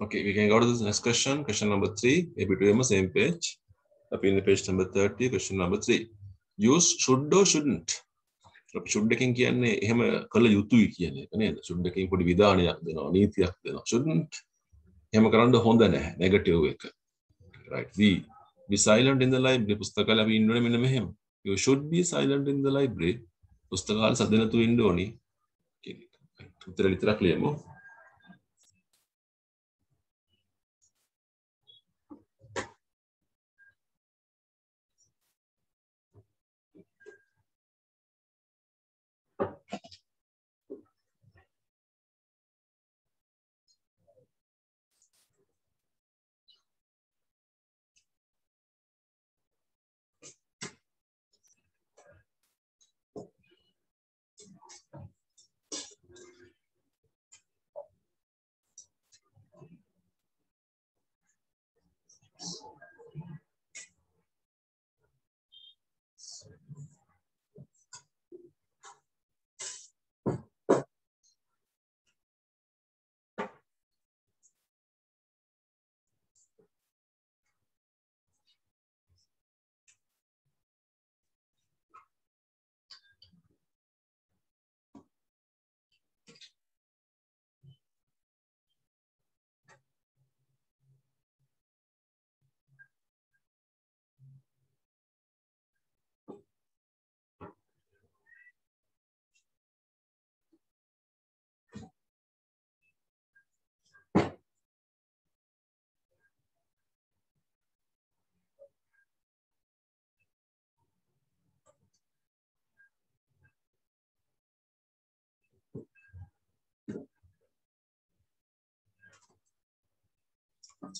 Okay, we can go to the next question. Question number 3. Maybe to the same page. Up in the page number 30, question number 3. Use should or shouldn't. should එකෙන් කියන්නේ එහෙම කළ යුතුයි කියන එක නේද? should එකෙන් පොඩි විධානයක් දෙනවා, නීතියක් දෙනවා. shouldn't එහෙම කරන්න හොඳ නැහැ. negative එක. Right. Be silent in the library. පුස්තකාලේ අපි ඉන්න ඕනේ මෙන්න මෙහෙම. You should be silent in the library. පුස්තකාලේ සද්ද නැතුව ඉන්න ඕනි. උත්තර විතරක් ලියමු.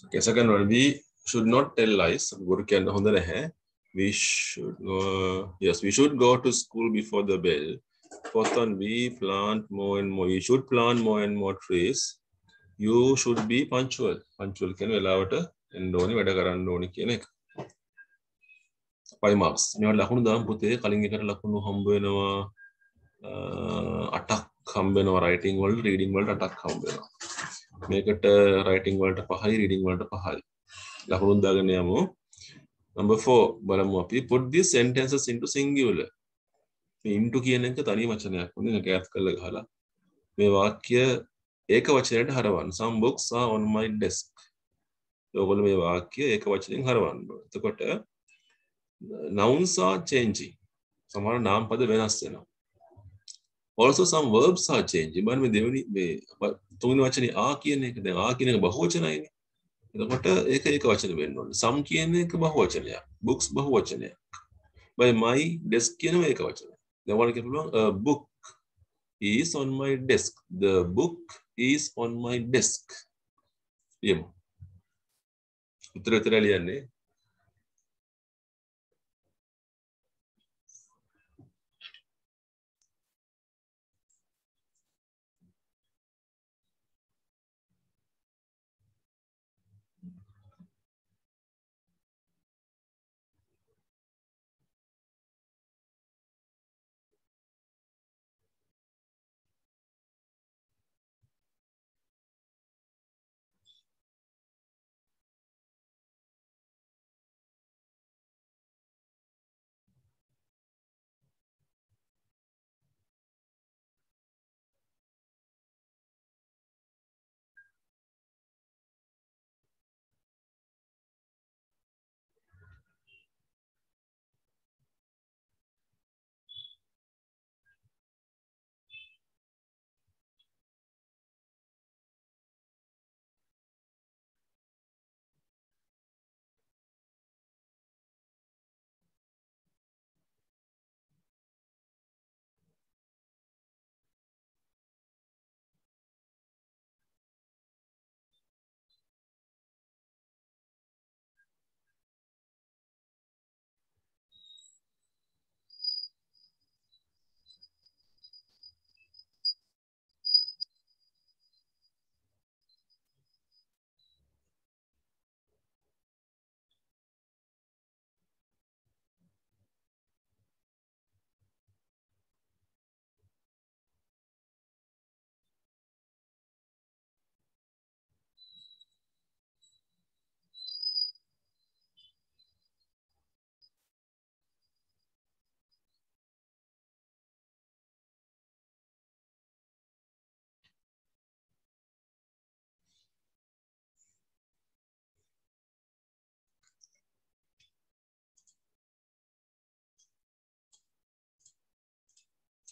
Okay, second one, we should not tell lies. ගුරු කියන්න හොඳ නැහැ. We should yes, we should go to school before the bell. Fourth one, we plant more and more. You should plant more and more trees. You should be punctual. Punctual කියන වෙලාවට එන්න ඕනි, වැඩ කරන්න ඕනි කියන එක. 5 marks. මේවට ලකුණු දාමු පුතේ. කලින් එකට ලකුණු හම්බ වෙනවා 8ක් හම්බ වෙනවා writing වලට, reading වලට 8ක් හම්බ වෙනවා. මේකට writing වලට 5යි, reading වලට 5යි. ලකුණු දාගෙන යමු. Number 4 බලමු අපි put these sentences into singular. මේ into කියන එක තනි වචනයක් වුණේ ඒක ඈත් කරලා ගහලා මේ වාක්‍ය ඒක වචනයට හරවන්න. Some books are on my desk. ඔයගොල්ලෝ මේ වාක්‍ය ඒක වචනෙන් හරවන්න ඕනේ. එතකොට nouns are changing. සමහර නාම පද වෙනස් වෙනවා. Also some verbs are changing. බලන්න මේ දෙවෙනි මේ තුන්වෙනි වචනේ ආ කියන එක දැන් ආ කියන එක බහුවචනයිනේ. එතකොට ඒක ඒක වචන වෙන්න ඕනේ. some කියන එක බහුවචනයක්. books බහුවචනයක්. by my desk කියනවා ඒක වචනයක්. දැන් ඔයාලට කියන්න පුළුවන් a book is on my desk. The book is on my desk. යමු. උත්තර ලියන්නේ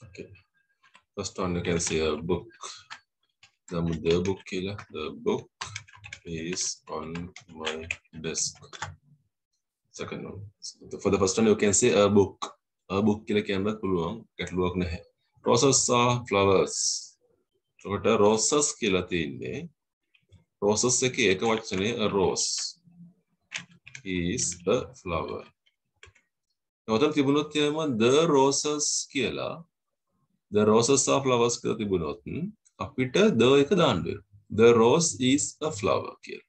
Okay. First one you can see a book. The book killer. The book is on my desk. Second one. For the first one you can say a book. A book killer කියන්නත් පුළුවන්. ගැටලුවක් නැහැ. Roses are flowers. ඒකට roses කියලා තියෙන්නේ. Roses එකේ එක වචනේ a rose is a flower. ඔතන තිබුණොත් එහෙම the roses කියලා the roses are flowers කියලා තිබුණොත් අපිට the එක දාන්න වෙනවා. The rose is a flower කියලා.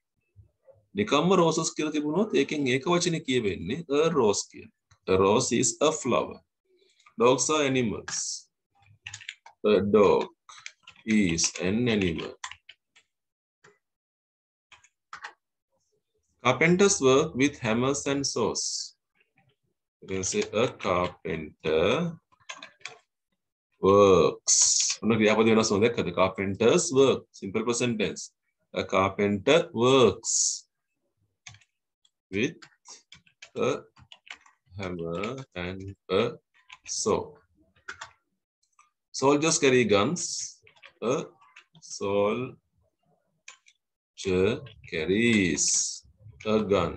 නිකම්ම roses කියලා තිබුණොත් ඒකෙන් ඒක වචනේ කියවෙන්නේ a rose කියලා. A rose is a flower. Dogs are animals. A dog is an animal. Carpenters work with hammers and saws. You can say a carpenter works. The carpenters work. Simple present tense. A carpenter works with a hammer and a saw. Soldiers carry guns. A soldier carries a gun.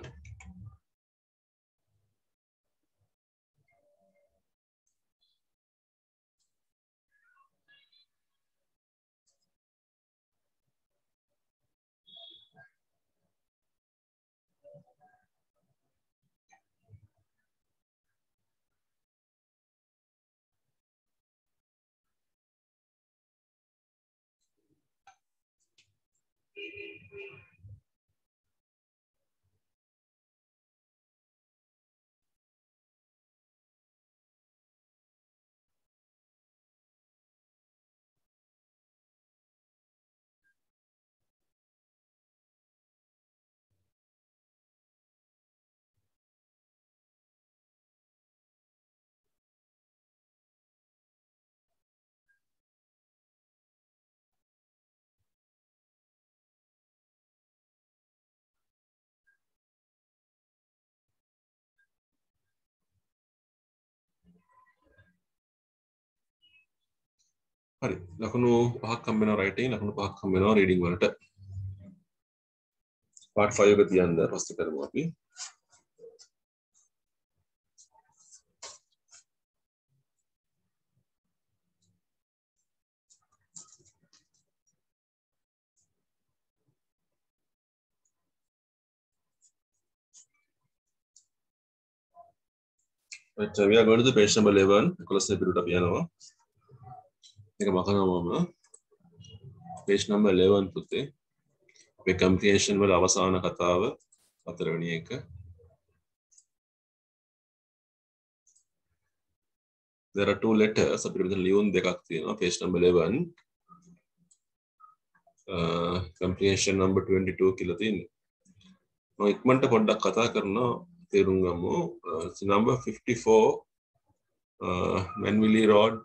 හරි ලකුණු පහක් හම්බ වෙනවා writing ලකුණු පහක් හම්බ වෙනවා reading වලට part 5 එක තියන්න පස්සේ කරමු අපි right we are going to the page number 11 11 පිටුට අපි යනවා මේක මකනවා page number 11 පුතේ අපේ comprehension වල අවසාන කතාව හතරවෙනි එක there are two letters අපිට මෙතන ලියුම් දෙකක් තියෙනවා page number 11 comprehension number 22 කියලා තියෙනවා මම ඉක්මනට පොඩ්ඩක් කතා කරනවා තේරුම් ගමු number 54 Manville Road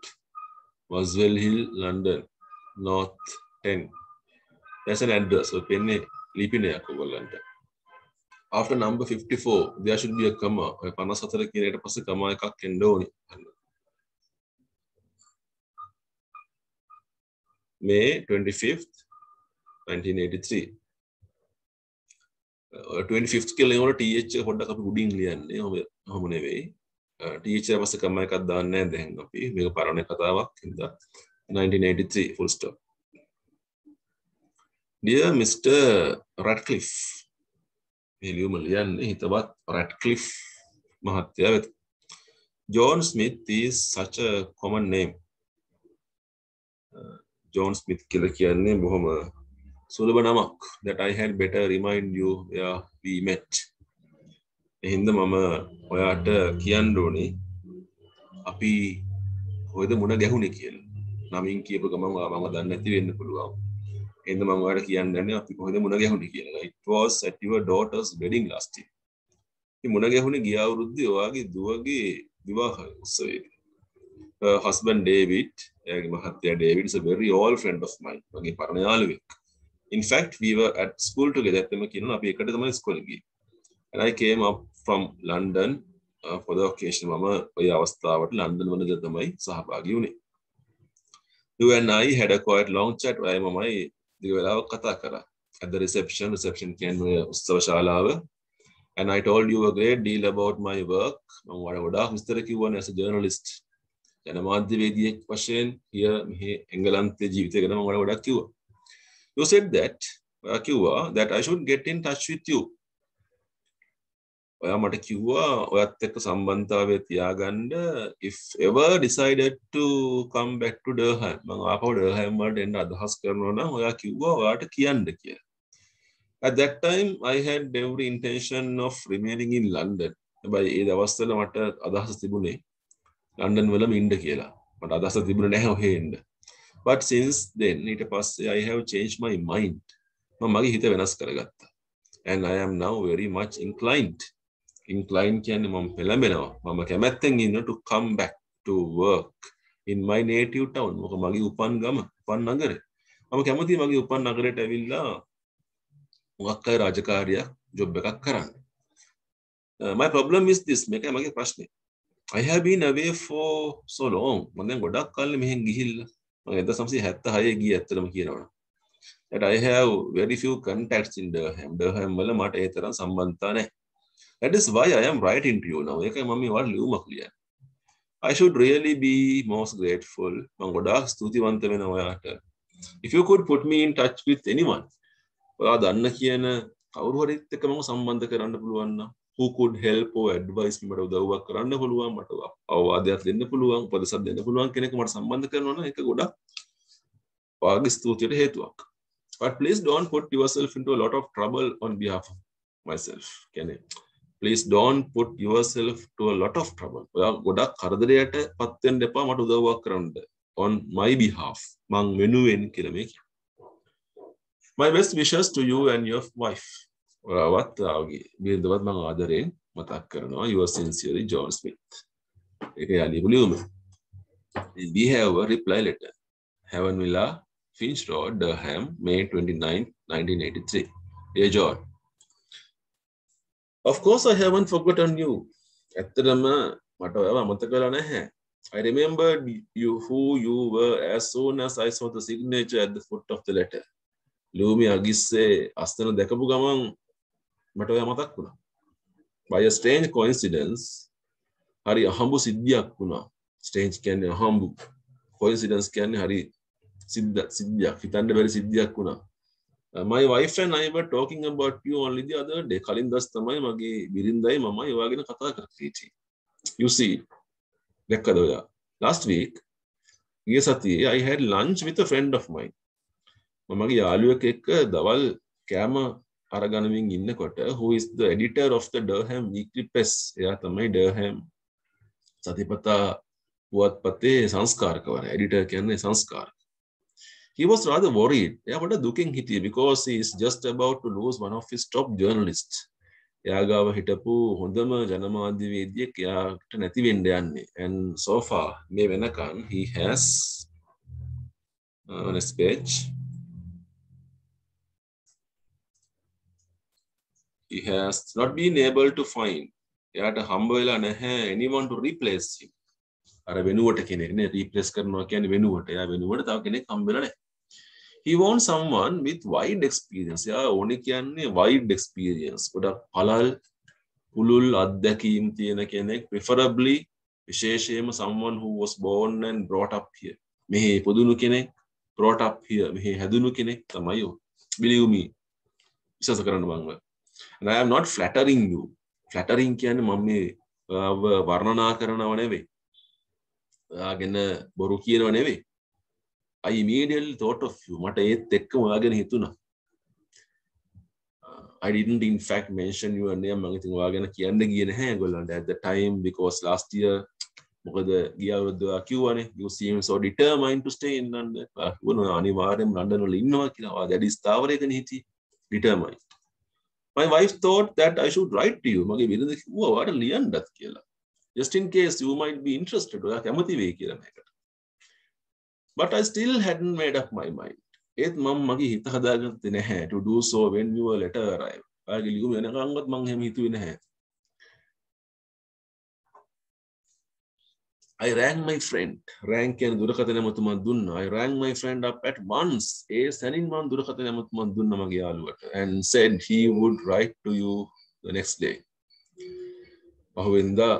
Muswell Hill London North 10 there's an address so penne ලිපිනයක් ඔයගොල්ලන්ට after number 54 there should be a comma 54 කියන එකට පස්සේ comma එකක් එන්න ඕනි May 25th 1983 25th කියලා එනකොට th එක පොඩ්ඩක් අපි උඩින් ලියන්නේ ඔහොම නෙවෙයි th එක පස්සේ comma එකක් දාන්නේ නැහැ දැන් අපි මේක පරණ කතාවක් හින්දා 1983 full stop Dear Mr. Radcliffe මේ ලියුම ලියන්නේ හිතවත් Radcliffe මහත්තයා වෙත John Smith is such a common name John Smith කියලා කියන්නේ බොහොම සුලභ නමක් that I had better remind you where we met එහෙනම් මම ඔයාට කියන්න ඕනේ අපි කොහෙද මුණ ගැහුනේ කියලා නමින් කියපු ගමන් මම දන්නේ නැති වෙන්න පුළුවන් එහෙනම් මම ඔයාලට කියන්නේ අපි කොහෙද මුණ ගැහුනේ කියලා it was at your daughter's wedding last year මේ මුණ ගැහුනේ ගිය අවුරුද්දේ ඔයාගේ දුවගේ විවාහ උත්සවයේ husband David එයාගේ මහත්තයා David is a very old friend of mine මගේ පරණ යාළුවෙක් in fact we were at school together එතම කියනවා අපි එකට තමයි ඉස්කෝලේ ගියේ and I came up from London for the occasion මම ඔය අවස්ථාවට ලන්ඩන් වලදී තමයි සහභාගී වුණේ You and I had a quite long chat. ඔයයි මමයි දිග වෙලාවක් කතා කරා. At the reception කියන්නේ උත්සව ශාලාව. And I told you a great deal about my work. මම ගොඩාක් විස්තර කිව්වනේ as a journalist. ජනමාධ්‍යවේදියෙක් වශයෙන් here මෙහි එංගලන්තයේ ජීවිතය ගැන මම ගොඩාක් කිව්වා. You said that කිව්වා that I should get in touch with you. ඔයා මට කිව්වා ඔයත් එක්ක සම්බන්ධතාවය තියාගන්න if ever decided to come back to Durham. මම ආපහු Durham වලට එන්න අදහස් කරනවා නම් ඔයා කිව්වා ඔයාට කියන්න කියලා. At that time I had every intention of remaining in London. හැබැයි ඒ දවස්වල මට අදහස් තිබුණේ ලන්ඩන් වලම ඉන්න කියලා. මට අදහස තිබුණේ නැහැ ඔහෙ එන්න. But since then ඊට පස්සේ I have changed my mind. මම මගේ හිත වෙනස් කරගත්තා. And I am now very much inclined කියන්නේ මම පෙළඹෙනවා. මම කැමැත්තෙන් ඉන්න to come back to work in my native town. මොකද මගේ උපන් ගම, උපන් නගරේ. මම කැමතියි මගේ උපන් නගරයට ඇවිල්ලා මොකක් හරි රාජකාරියක් ජොබ් එකක් කරන්න. My problem is this. මේකයි මගේ ප්‍රශ්නේ. I have been away for so long. මම දැන් ගොඩක් කාලෙ මෙහෙන් ගිහිල්ලා. මම 1976 ගියේ ඇත්තටම කියනවනම්. That I have very few contacts in Durham. Durham වල මට ඒ තරම් සම්බන්ධතා නැහැ. That is why I am writing to you now. ඒකයි මම මේ වල ලියුමක් ලියන්නේ. I should really be most grateful. මම ගොඩාක් ස්තුතිවන්ත වෙනවා ඔයාට. If you could put me in touch with anyone. ඔයා දන්න කියන කවුරු හරි එක්ක මම සම්බන්ධ කරන්න පුළුවන් නම් who could help or advise me මට උදව්වක් කරන්න පුළුවන් මට අවවාදයක් දෙන්න පුළුවන් උපදෙසක් දෙන්න පුළුවන් කෙනෙක් මට සම්බන්ධ කරනවා නම් ඒක ගොඩක් ඔයාගේ ස්තුතියට හේතුවක්. But please don't put yourself into a lot of trouble on behalf of myself. කියන්නේ please don't put yourself to a lot of trouble. ඔයා ගොඩක් කරදරයට පත් වෙන්න එපා මට උදව්වක් කරන්න on my behalf. මං වෙනුවෙන් කියලා මේ කියනවා. My best wishes to you and your wife. ඔයාවත් ආගේ බිරිඳවත් මම ආදරෙන් මතක් කරනවා. Yours sincerely John Smith. ඒක යාලියපු ලියුම. We have a reply letter. Heaven Villa, Finch Road, Durham, May 29, 1983. Dear John. Of course I haven't forgotten you. ඇත්තටම මට ඔයාව අමතක කරලා නැහැ. I remembered you who you were as soon as I saw the signature at the foot of the letter. ලූමි අගිස්සේ අස්තන දැකපු ගමන් මට ඔයා මතක් වුණා. By a strange coincidence, හරි අහඹු සිද්ධියක් වුණා. Strange කියන්නේ අහඹු. Coincidence කියන්නේ හරි සිද්ධියක්. හිතන්න බැරි සිද්ධියක් වුණා. My wife and I were talking about you only the other day. කලින් දවස් තමයි මගේ බිරින්දයි මමයි ඔයා ගැන කතා කරේ. You see, දැක්කද ඔයා? Last week, ගිය සතියේ I had lunch with a friend of mine. මමගේ යාළුවෙක් එක්ක දවල් කෑම අරගනමින් ඉන්නකොට who is the editor of the Durham Weekly Press. එයා තමයි Durham සතිපතා පුවත්පතේ සංස්කාරකවරයා. editor කියන්නේ සංස්කාරක. He was rather worried. එයා පොඩ්ඩක් දුකින් හිටියේ because he is just about to lose one of his top journalists. එයා ගාව හිටපු හොඳම ජනමාධ්‍යවේදියෙක් එයාට නැති වෙන්න යන්නේ. And so far මේ වෙනකන් he has on a page he has not been able to find. එයාට හම්බ වෙලා නැහැ anyone to replace him. අර වෙනුවට කෙනෙක් නේ replace කරනවා කියන්නේ වෙනුවට. එයා වෙනුවට තව කෙනෙක් හම්බ වෙලා නැහැ. He wants someone with wide experience. එයා ඕනේ කියන්නේ wide experience. ගොඩක් පළල් පුළුල් අත්දැකීම් තියෙන කෙනෙක්. Preferably විශේෂයෙන්ම someone who was born and brought up here. මෙහි පොදුණු කෙනෙක් brought up here. මෙහි හැදුණු කෙනෙක් තමයි ඔය. Believe me. විශ්වාස කරන්න මම. And I am not flattering you. Flattering කියන්නේ මම මේ වර්ණනා කරනව නෙවෙයි. ඔයාගෙන බොරු කියනව නෙවෙයි. I immediately thought of you. මට ඒත් එක්කම ඔයාගෙන හිතුණා. I didn't in fact mention your name. මම ඉතින් ඔයාගෙන කියන්න ගියේ නැහැ ඒගොල්ලන්ට at the time because last year මොකද ගිය අවුරුද්ද ඔයා කිව්වනේ you seem so determined to stay in London. ඔයා අනිවාර්යෙන්ම ලන්ඩන් වල ඉන්නවා කියලා. ඔයා දැඩි ස්ථාවරයකනේ හිටියේ. Determined. My wife thought that I should write to you. මගේ බිරිඳ කිව්වා ඔයාට ලියන්නත් කියලා. Just in case you might be interested. ඔයා කැමති වෙයි කියලා මේකට. But I still hadn't made up my mind. ඒත් මම මගේ හිත හදාගත්තේ නැහැ to do so when your letter arrived. ඔයාගේ ලියුම එනකන්වත් මම එහෙම හිතුවේ නැහැ. I rang my friend. Rang කියන දුරකථන ඇමතුමක් දුන්නා. I rang my friend up at once. ඒ සැනින් මම දුරකථන ඇමතුමක් දුන්නා මගේ යාළුවට. And said he would write to you the next day. පහුවෙන්දා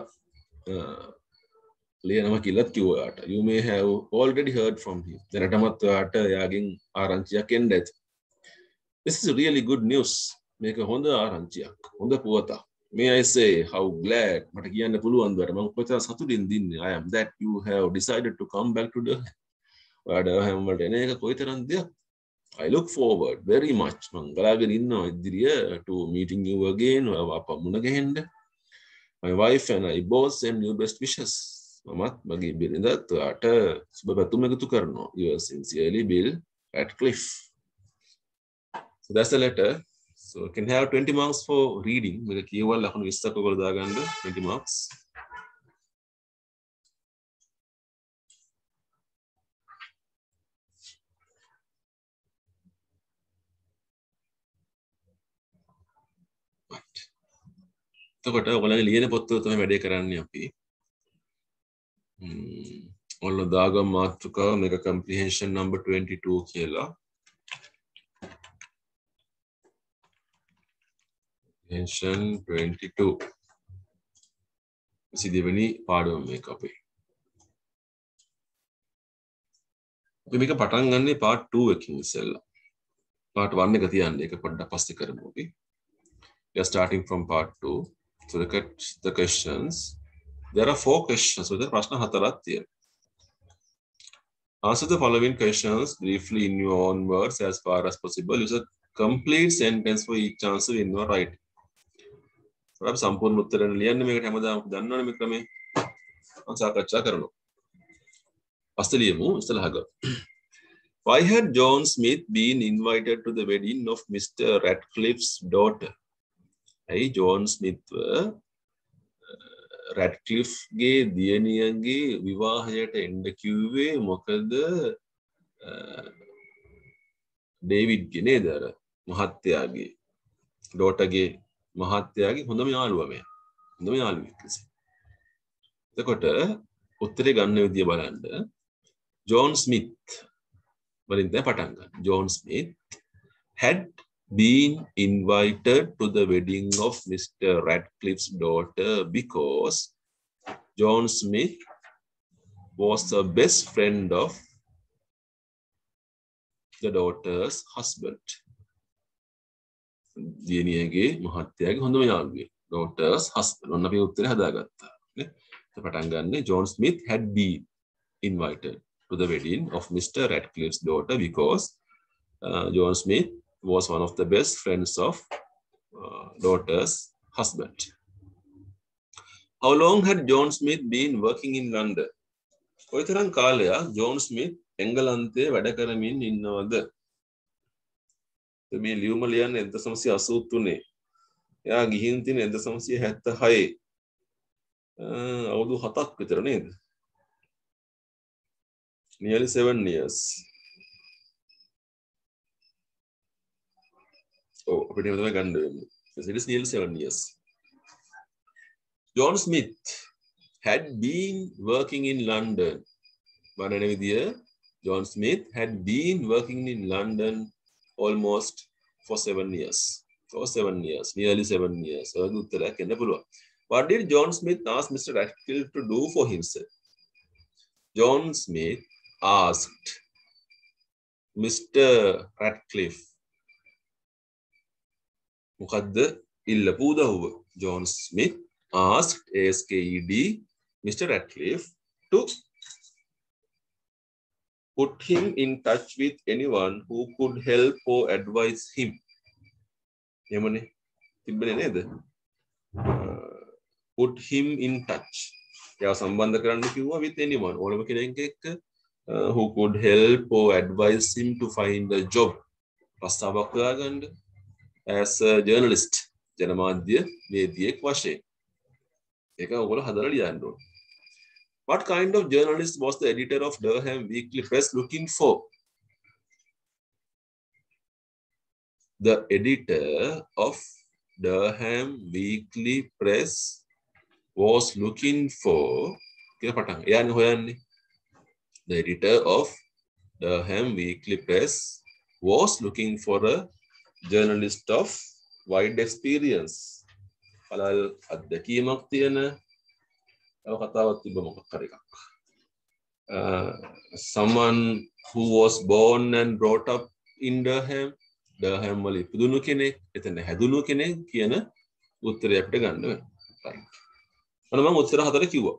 ලියනවා කියලාත් කිව්වා යාට. You may have already heard from him. දැනටමත් ඔයාට එයාගෙන් ආරංචියක් එන්න ඇති. This is really good news. මේක හොඳ ආරංචියක්. හොඳ පුවතක්. May I say how glad මට කියන්න පුළුවන් දර මම කොච්චර සතුටින් දින්නේ I am that you have decided to come back to the ඔයාට හැම වලට එන එක කොයිතරම් දෙයක් I look forward very much මම බලාගෙන ඉන්නවා ඉදිරිය to meeting you again අප මුණ ගැහෙන්න my wife and I both send you best wishes මමත් මගේ බිරිඳත් ඔයාට සුබ පැතුම් එකතු කරනවා yours sincerely Bill Radcliffe so that's the letter. So you can have 20 marks for reading. මේක කියවලා ලකුණු 20ක් ඔයගොල්ලෝ දාගන්න 20 marks. එතකොට ඔයගොල්ලන්ගේ ලියන පොත්වල තමයි වැඩේ කරන්නේ අපි. ඔයගොල්ලෝ දාගම මාතෘකාව මේක comprehension number 22 කියලා. Comprehension 22. සිදෙවෙනි පාඩම මේක අපේ. අපි මේක පටන් ගන්නේ part 2 එකකින් ඉස්සෙල්ලා. part 1 එක තියන්න ඒක පොඩ්ඩක් පස්සේ කරමු අපි. We are starting from part 2. So look at the questions. There are 4 questions. So there ප්‍රශ්න 4ක් තියෙනවා. Answer the following questions briefly in your own words as far as possible. Use a complete sentence for each answer in your writing. අපි සම්පූර්ණ උත්තරය ලියන්න මේකට හැමදාම දන්නවනේ මේ ක්‍රමය. මම සාකච්ඡා කරනවා. පස්සේ ලියමු ඉස්සලා අහගමු. Why had John Smith been invited to the wedding of Mr. Radcliffe's daughter? Hey, John Smith Radcliffe ගේ දියණියගේ විවාහයට එන්න කිව්වේ මොකද ඩේවිඩ්ගේ නේද අර මහත්තයාගේ ඩෝටර්ගේ මහත්තයාගේ හොඳම යාළුවා මෙයා. හොඳම යාළුවෙක් ලෙස. එතකොට උත්තරේ ගන්න විදිය බලන්න. John Smith වලින් දැන් පටන් ගන්න. John Smith had been invited to the wedding of Mr. Radcliffe's daughter because John Smith was the best friend of the daughter's husband. දියණියගේ මහත්තයාගේ හොඳම යාළුවෙක්. daughter's husband. ඔන්න අපි උත්තරේ හදාගත්තා. නේ? පටන් ගන්න. John Smith had been invited to the wedding of Mr. Radcliffe's daughter because John Smith was one of the best friends of daughter's husband. How long had John Smith been working in London? කොයිතරම් කාලයක් John Smith එංගලන්තයේ වැඩ කරමින් ඉන්නවද? මේ ලියුම ලියන්නේ 1983. එයා ගිහින් තියෙන 1976. අවුරුදු 7ක් විතර නේද? Nearly 7 years. Oh, අපිට තමයි ගන්න වෙන්නේ. It is nearly 7 years. John Smith had been working in London. වරණ විදිය John Smith had been working in London almost for 7 years. For 7 years, nearly 7 years. ඔය උත්තරයක් එන්න පුළුවන්. What did John Smith ask Mr. Radcliffe to do for himself? John Smith asked Mr. Radcliffe මොකද්ද ඉල්ලපු උදව්ව? John Smith asked ASKED Mr. Radcliffe to put him in touch with anyone who could help or advise him. එමනේ තිබ්බනේ නේද? Put him in touch. එයාව සම්බන්ධ කරන්න කිව්වා with anyone. ඕනම කෙනෙක් එක්ක who could help or advise him to find a job. ප්‍රස්තාවක් හොයාගන්න as a journalist. ජනමාධ්‍ය වේදිකෙක් වශයෙන්. ඒක ඔයගොල්ලෝ හදලා ලියන්න ඕනේ. What kind of journalist was the editor of Durham Weekly Press looking for? The editor of Durham Weekly Press was looking for කියලා පටන් ගන්නවා. එයානේ හොයන්නේ. The editor of Durham Weekly Press was looking for a journalist of wide experience. පළල් අත්දැකීමක් තියෙන තව කතාවක් තිබ්බ මොකක් හරි එකක්. Someone who was born and brought up in Durham. Durham වල ඉපදුණු කෙනෙක්, එතන හැදුණු කෙනෙක් කියන උත්තරය අපිට ගන්න වෙනවා. Right. අන්න මම උත්තර 4 කිව්වා.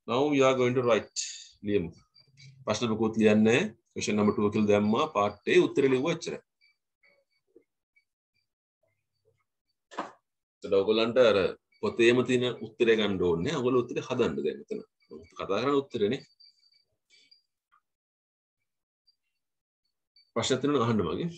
Now we are going to write. ලියමු. ප්‍රශ්න මොකුත් ලියන්නේ නැහැ. question number 2 කියලා දැම්මා. part A උත්තර ලියුවා එච්චරයි. ඒත් ඔයගොල්ලන්ට අර පොතේම තියෙන උත්තරය ගන්න ඕනේ. ඔයගොල්ලෝ උත්තරේ හදන්න දැන් මෙතන. කතා කරන උත්තරේනේ. ප්‍රශ්න තියෙනවා අහන්න මගේ.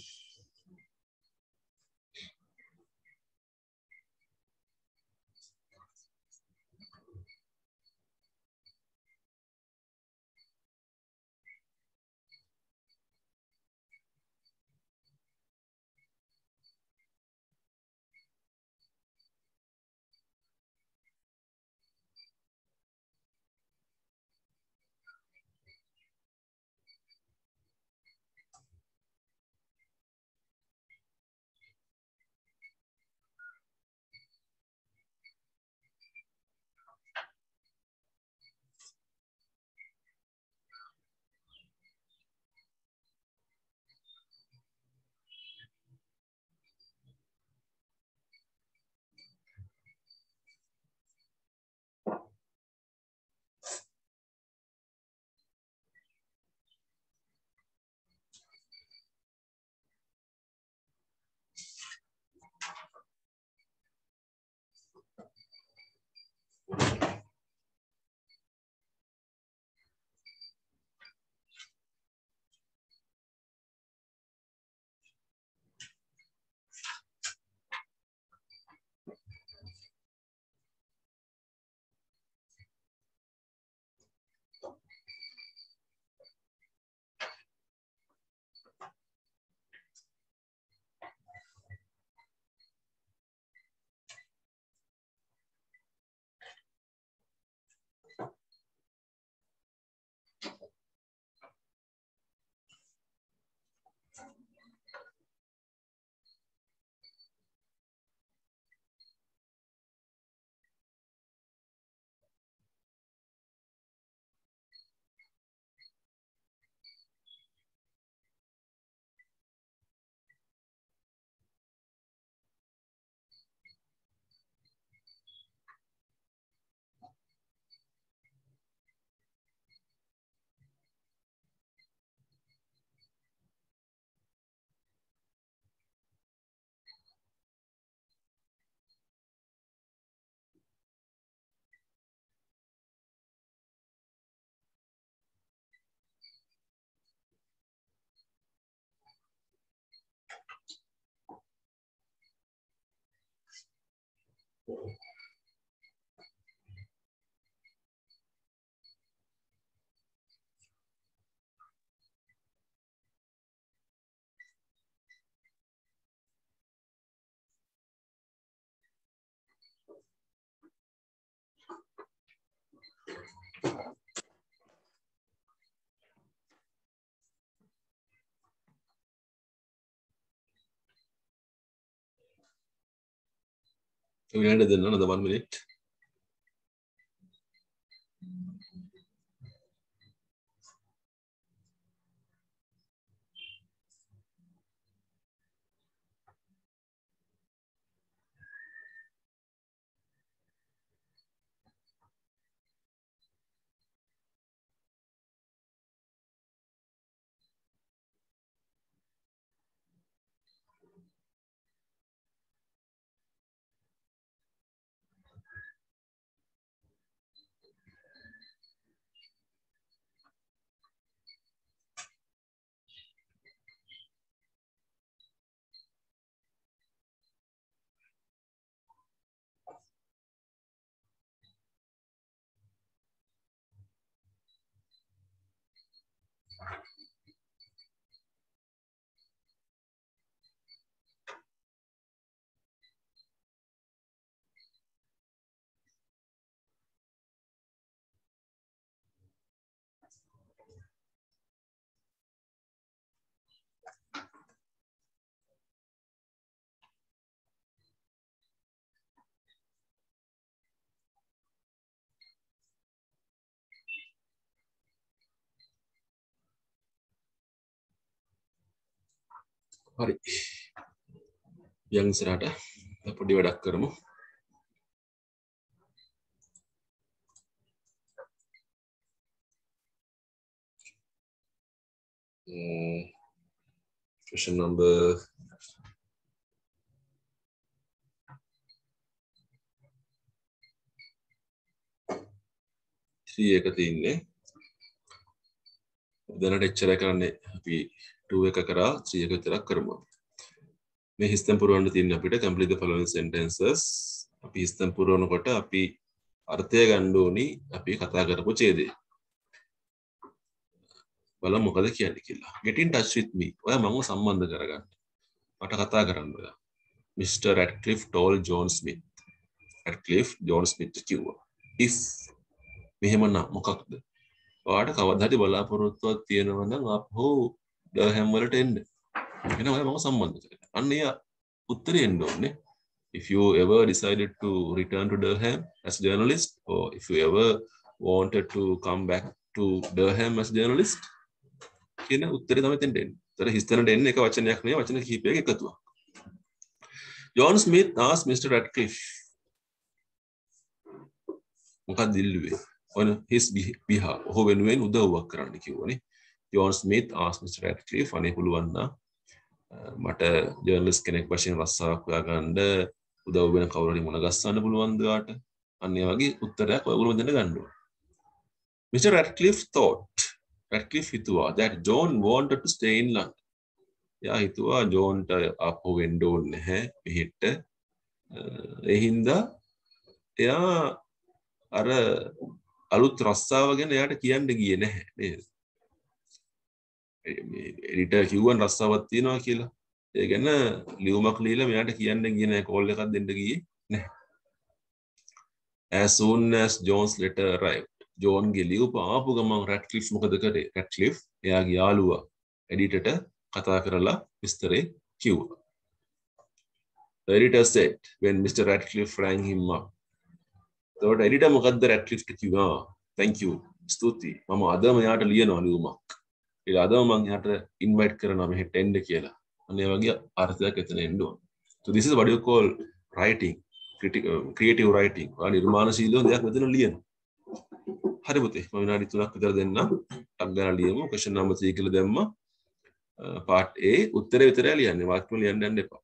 We ended another 1 minute. හරි. යන් ඉස්සරහට පොඩි වැඩක් කරමු. Question number 3 එක තියෙන්නේ. දැනට එච්චරයි කරන්නේ. අපි 2 එක කරා 3 එක විතරක් කරමු. මේ හිස්තැන් පුරවන්න තියෙන්නේ අපිට complete the following sentences. අපි හිස්තැන් පුරවනකොට අපි අර්ථය ගන්න ඕනි අපි කතා කරපු ඡේදය. බලමු මොකද කියන්නේ කියලා. Get in touch with me. ඔයා මම සම්බන්ධ කරගන්න. මට කතා කරන්න ඔයා. Mr. Radcliffe told John Smith. Radcliffe John Smith කිව්වා. If මෙහෙමනම් මොකක්ද? ඔයාට කවදා හරි බලාපොරොත්තුවක් තියෙනවා නම් අපහු ඩර්හැම් වලට එන්න. එහෙනම් ඔයා මම සම්බන්ධ කරගන්න. අන්න ඒ උත්තරේ එන්න ඕනේ. If you ever decided to return to Durham as a journalist, or if you ever wanted to come back to Durham as a journalist, කියන උත්තරේ තමයි දෙන්න. ඒතර හිස්තැනට එන්න එක වචනයක් නෙවෙයි වචන කිහිපයක එකතුවක්. John Smith asked Mr. Radcliffe. මොකක්ද ඉල්ලුවේ? on his behalf. ඔහු වෙනුවෙන් උදව්වක් කරන්න කිව්වනේ. John Smith asked Mr. Radcliffe අනේ පුළුවන් නම් මට ජර්නලිස්ට් කෙනෙක් වශයෙන් රස්සාවක් හොයාගන්න උදව් වෙන කවුරු හරි මුණ ගස්සන්න පුළුවන්ද ඔයාට? අන්න ඒ වගේ උත්තරයක් ඔයගොල්ලෝ දෙන්න ගන්න ඕනේ. Mr. Radcliffe thought. Radcliffe හිතුවා that John wanted to stay in London. එයා හිතුවා ජෝන්ට ආපහු වෙන්න ඕනේ නැහැ මෙහෙට. ඒ හින්දා එයා අර අලුත් රස්සාව ගැන එයාට කියන්න ගියේ නැහැ නේද? එඩිටර් කිව්වන් රස්සාවක් තියෙනවා කියලා. ඒ ගැන ලියුමක් ලියලා මෙයාට කියන්න ගියේ නැහැ, කෝල් එකක් දෙන්න ගියේ නැහැ. As soon as John's letter arrived, John ගේ ලියුම ආපු ගමන් Radcliffe මොකද කරේ? Radcliffe එයාගේ යාළුවා එඩිටර්ට කතා කරලා විස්තරේ කිව්වා. The editor said when Mr. Radcliffe rang him up. එතකොට එඩිටර් මොකද්ද Radcliffe කිව්වා? Thank you. ස්තුතියි. මම අදම එයාට ලියනවා ලියුමක්. ඒ අදම මම එයාට ඉන්වයිට් කරනවා මෙහෙට එන්න කියලා. අනේ වගේ අර්ථයක් එතන එන්න ඕන. So this is what you call writing, creative writing. නිර්මාණශීලී දෙයක් මෙතන ලියනවා. හරි පුතේ මම විනාඩි 3ක් විතර දෙන්නම්. ටක් ගාලා ලියමු. question number 3 කියලා දැම්මා. part A උත්තරේ විතරයි ලියන්නේ. වාක්‍යම ලියන්න යන්න එපා.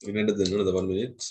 විනාඩි දෙන්න 1 minute.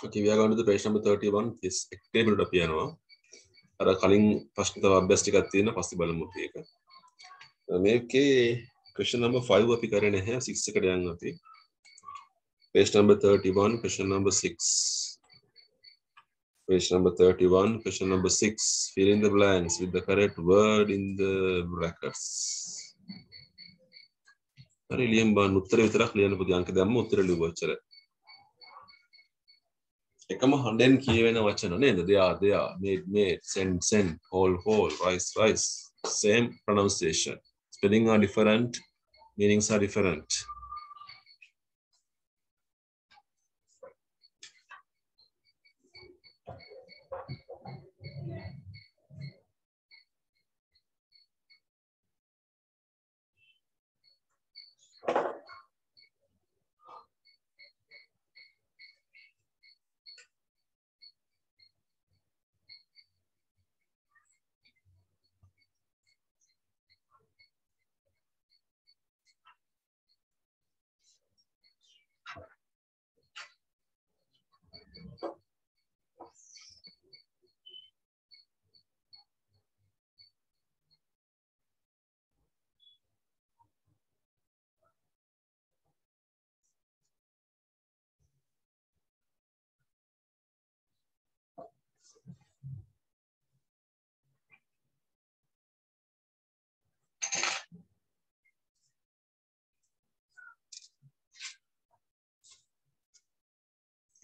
Okay, we are going to the page number 31. This table of piano. Ara calling first the best ටිකක් possible මුටි එක. මේකේ question number 5 අපි කරන්නේ නැහැ 6 එකට යන්න අපි. Page number 31, question number 6. Page number 31, question number 6. Fill in the blanks with the correct word in the brackets. හරි ලියන්න බෑ උත්තර විතරක් ලියන්න පුතේ අංක දැම්ම උත්තර ලියුවා ඔච්චර. එකම හඬෙන් කියවෙන වචන නේද? they are made send whole rice same pronunciation. Spelling are different, meanings are different.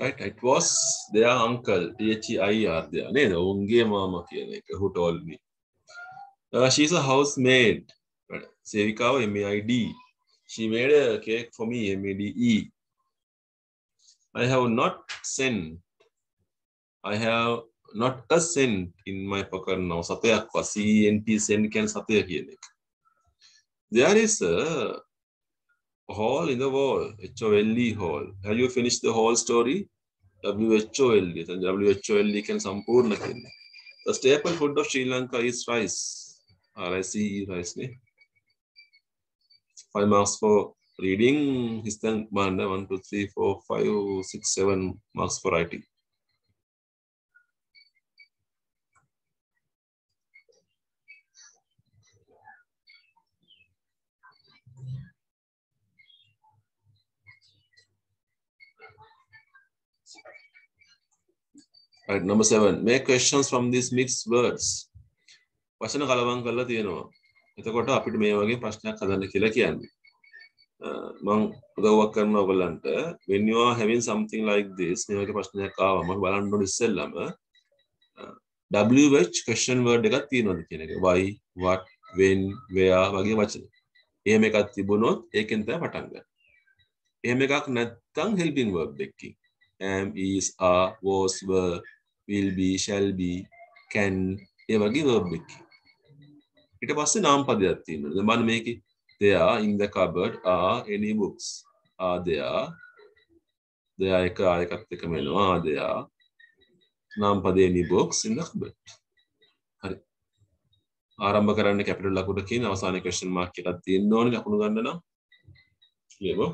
Right, it was their uncle, T-H-E-I-R, there. Unge mama who told me. She's a housemaid. Sevika M-A-I-D. She made a cake for me, M-A-D-E. I have not a cent in my pocket now. Satayakwa, C-E-N-T, cent can sataya kiyane. There is a hole in the wall, H-O-L-E hole. Have you finished the whole story? W-H-O-L-E. And W-H-O-L-E can sampurna kiyane. The staple food of Sri Lanka is rice. R-I-C-E, rice. 5 marks for reading. Histan banda 1, 2, 3, 4, 5, 6, 7 marks for writing. Right, number 7. Make questions from these mixed words. වචන කලවම් කරලා තියෙනවා. එතකොට අපිට මේ වගේ ප්‍රශ්නයක් හදන්න කියලා කියන්නේ. මම උදව්වක් කරනවා ඔයගලන්ට. When you are having something like this, මේ වගේ ප්‍රශ්නයක් ආවම බලන්න ඕනේ ඉස්සෙල්ලම WH question word එකක් තියෙනවද කියන එක. Why, what, when, where වගේ වචන. එහෙම එකක් තිබුණොත් ඒකෙන් තමයි පටන් ගන්න. එහෙම එකක් නැත්නම් helping verb එකකින්. Am, is, are, was, were, will be, shall be, can ඒ වගේ verb එකකින්. ඊට පස්සේ නාම පදයක් තියෙනවා. දැන් බලන්න මේකේ there in the cupboard are any books. Are there එකත් එකම වෙනවා. Are there නාම පදේ any books in the cupboard. හරි. ආරම්භ කරන්න කැපිටල් ලකුණකින් අවසානයේ question mark එකක් තියෙන්න ඕනේ ලකුණු ගන්න නම්. කියමු.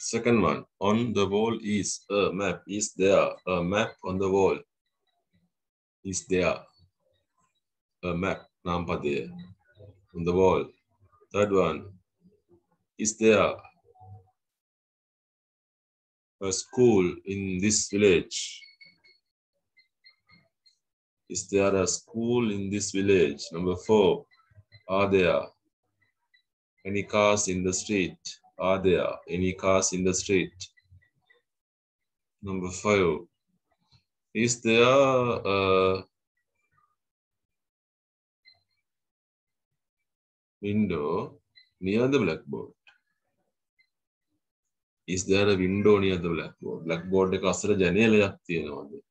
Second one, on the wall is a map. Is there a map on the wall? Is there a map? Nampade on the wall. Third one, is there a school in this village? Is there a school in this village? Number 4, are there any cars in the street? Are there any cars in the street? Number 5, is there a window near the blackboard? Is there a window near the blackboard? Blackboard එක අසල ජනේලයක් තියෙනවද?